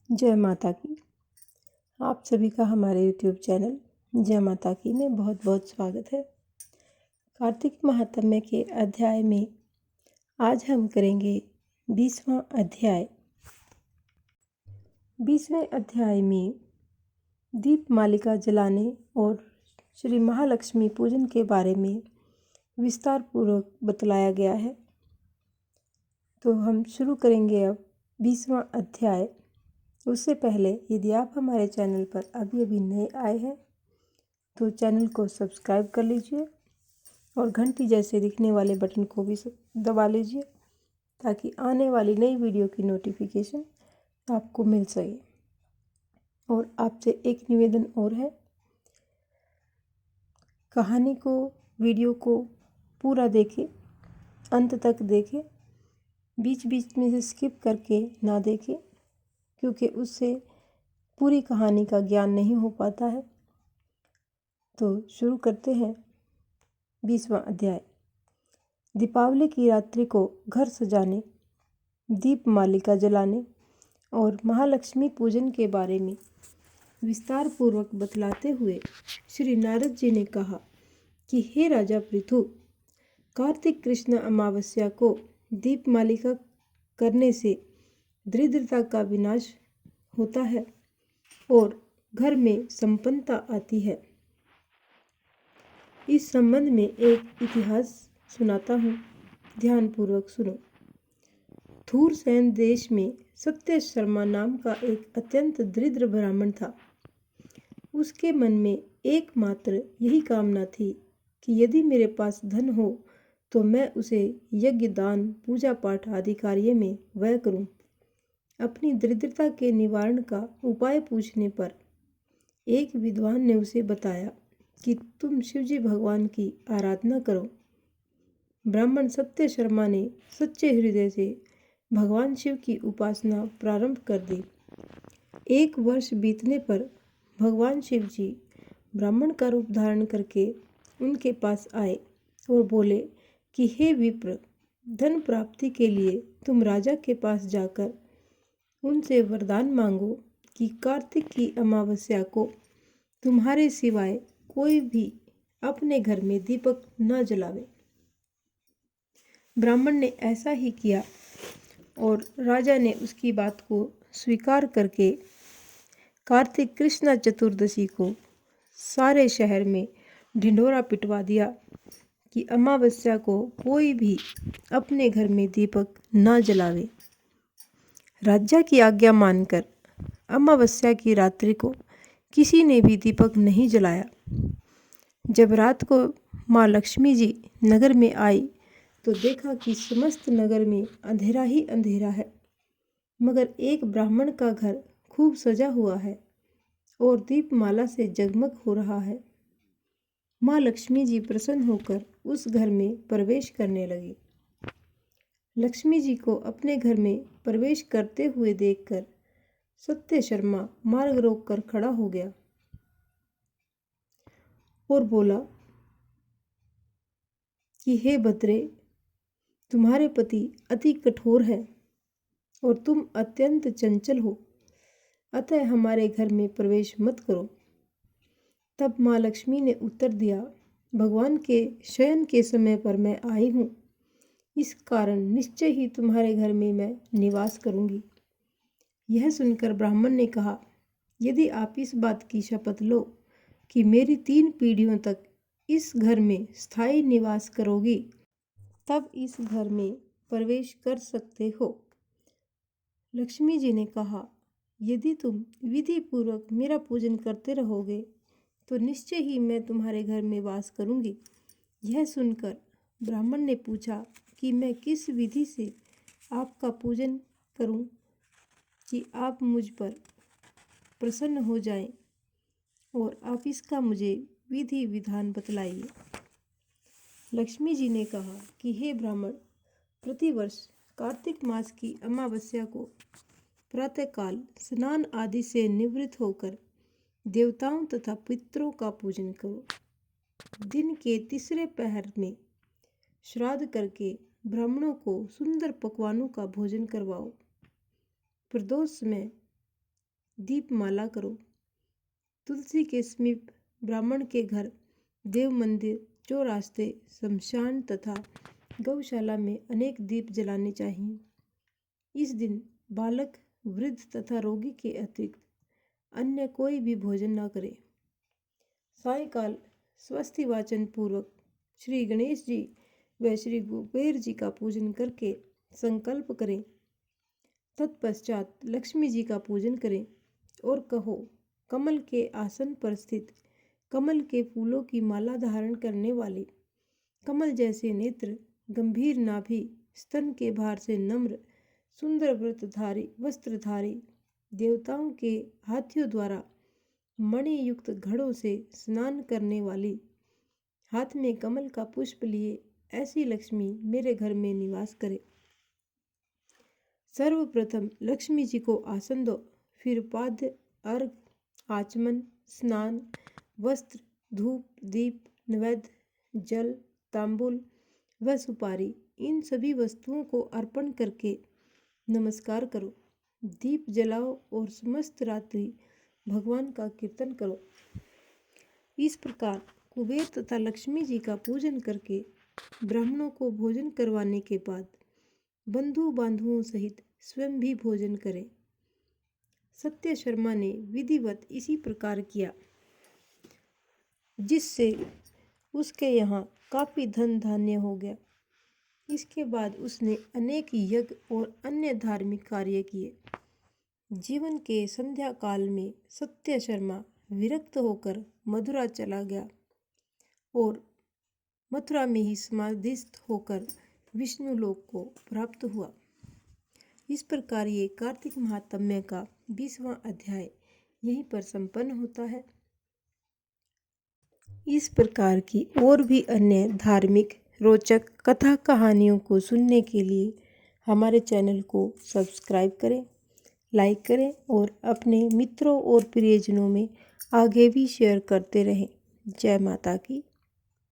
जय माता की। आप सभी का हमारे YouTube चैनल जय माता की में बहुत बहुत स्वागत है। कार्तिक महात्म्य के अध्याय में आज हम करेंगे 20वां अध्याय। 20वें अध्याय में दीप मालिका जलाने और श्री महालक्ष्मी पूजन के बारे में विस्तार पूर्वक बतलाया गया है। तो हम शुरू करेंगे अब 20वां अध्याय। उससे पहले यदि आप हमारे चैनल पर अभी नए आए हैं तो चैनल को सब्सक्राइब कर लीजिए और घंटी जैसे दिखने वाले बटन को भी दबा लीजिए ताकि आने वाली नई वीडियो की नोटिफिकेशन आपको मिल सके। और आपसे एक निवेदन और है, कहानी को वीडियो को पूरा देखें, अंत तक देखें, बीच बीच में से स्किप करके ना देखें क्योंकि उससे पूरी कहानी का ज्ञान नहीं हो पाता है। तो शुरू करते हैं 20वां अध्याय। दीपावली की रात्रि को घर सजाने, दीप मालिका जलाने और महालक्ष्मी पूजन के बारे में विस्तार पूर्वक बतलाते हुए श्री नारद जी ने कहा कि हे राजा पृथु, कार्तिक कृष्ण अमावस्या को दीप मालिका करने से दरिद्रता का विनाश होता है और घर में संपन्नता आती है। इस संबंध में एक इतिहास सुनाता हूँ, ध्यानपूर्वक सुनो। थूरसेन देश में सत्य शर्मा नाम का एक अत्यंत दरिद्र ब्राह्मण था। उसके मन में एकमात्र यही कामना थी कि यदि मेरे पास धन हो तो मैं उसे यज्ञ, दान, पूजा पाठ आदि कार्य में व्यय करूं। अपनी दरिद्रता के निवारण का उपाय पूछने पर एक विद्वान ने उसे बताया कि तुम शिवजी भगवान की आराधना करो। ब्राह्मण सत्य शर्मा ने सच्चे हृदय से भगवान शिव की उपासना प्रारंभ कर दी। 1 वर्ष बीतने पर भगवान शिव जी ब्राह्मण का रूप धारण करके उनके पास आए और बोले कि हे विप्र, धन प्राप्ति के लिए तुम राजा के पास जाकर उनसे वरदान मांगो कि कार्तिक की अमावस्या को तुम्हारे सिवाय कोई भी अपने घर में दीपक न जलावे। ब्राह्मण ने ऐसा ही किया और राजा ने उसकी बात को स्वीकार करके कार्तिक कृष्ण चतुर्दशी को सारे शहर में ढिंढोरा पिटवा दिया कि अमावस्या को कोई भी अपने घर में दीपक न जलावे। राजा की आज्ञा मानकर अमावस्या की रात्रि को किसी ने भी दीपक नहीं जलाया। जब रात को माँ लक्ष्मी जी नगर में आई तो देखा कि समस्त नगर में अंधेरा ही अंधेरा है, मगर एक ब्राह्मण का घर खूब सजा हुआ है और दीपमाला से जगमग हो रहा है। माँ लक्ष्मी जी प्रसन्न होकर उस घर में प्रवेश करने लगी। लक्ष्मी जी को अपने घर में प्रवेश करते हुए देखकर सत्य शर्मा मार्ग रोककर खड़ा हो गया और बोला कि हे भद्रे, तुम्हारे पति अति कठोर है और तुम अत्यंत चंचल हो, अतः हमारे घर में प्रवेश मत करो। तब माँ लक्ष्मी ने उत्तर दिया, भगवान के शयन के समय पर मैं आई हूँ, इस कारण निश्चय ही तुम्हारे घर में मैं निवास करूंगी। यह सुनकर ब्राह्मण ने कहा, यदि आप इस बात की शपथ लो कि मेरी 3 पीढ़ियों तक इस घर में स्थायी निवास करोगी, तब इस घर में प्रवेश कर सकते हो। लक्ष्मी जी ने कहा, यदि तुम विधि पूर्वक मेरा पूजन करते रहोगे तो निश्चय ही मैं तुम्हारे घर में वास करूंगी। यह सुनकर ब्राह्मण ने पूछा कि मैं किस विधि से आपका पूजन करूं कि आप मुझ पर प्रसन्न हो जाएं, और आप इसका मुझे विधि विधान बतलाइए। लक्ष्मी जी ने कहा कि हे ब्राह्मण, प्रतिवर्ष कार्तिक मास की अमावस्या को प्रातःकाल स्नान आदि से निवृत्त होकर देवताओं तथा पितरों का पूजन करो। दिन के तीसरे पहर में श्राद्ध करके ब्राह्मणों को सुंदर पकवानों का भोजन करवाओ। प्रदोष में दीपमाला करो। तुलसी के समीप ब्राह्मण के घर, देव मंदिर, चौरास्ते, शमशान तथा गौशाला में अनेक दीप जलाने चाहिए। इस दिन बालक, वृद्ध तथा रोगी के अतिरिक्त अन्य कोई भी भोजन न करे। सायंकाल स्वस्ति वाचन पूर्वक श्री गणेश जी व श्री कुबेर जी का पूजन करके संकल्प करें। तत्पश्चात लक्ष्मी जी का पूजन करें और कहो, कमल के आसन पर स्थित, कमल के फूलों की माला धारण करने वाली, कमल जैसे नेत्र, गंभीर नाभि, स्तन के भार से नम्र, सुंदर व्रतधारी वस्त्रधारी, देवताओं के हाथियों द्वारा मणि युक्त घड़ों से स्नान करने वाली, हाथ में कमल का पुष्प लिए ऐसी लक्ष्मी मेरे घर में निवास करे। सर्वप्रथम लक्ष्मी जी को आसन दो, फिर पाद्य, अर्घ, आचमन, स्नान, वस्त्र, धूप, दीप, नैवेद्य, जल, तांबूल व सुपारी, इन सभी वस्तुओं को अर्पण करके नमस्कार करो। दीप जलाओ और समस्त रात्रि भगवान का कीर्तन करो। इस प्रकार कुबेर तथा लक्ष्मी जी का पूजन करके ब्राह्मणों को भोजन करवाने के बाद बंधु बांधुओं सहित स्वयं भी भोजन करें। सत्य शर्मा ने विधिवत इसी प्रकार किया, जिससे उसके यहाँ काफी धन धान्य हो गया। इसके बाद उसने अनेक यज्ञ और अन्य धार्मिक कार्य किए। जीवन के संध्या काल में सत्य शर्मा विरक्त होकर मथुरा चला गया और मथुरा में ही समाधिस्थ होकर विष्णु लोक को प्राप्त हुआ। इस प्रकार ये कार्तिक महात्म्य का 20वां अध्याय यहीं पर संपन्न होता है। इस प्रकार की और भी अन्य धार्मिक रोचक कथा कहानियों को सुनने के लिए हमारे चैनल को सब्सक्राइब करें, लाइक करें और अपने मित्रों और प्रियजनों में आगे भी शेयर करते रहें। जय माता की।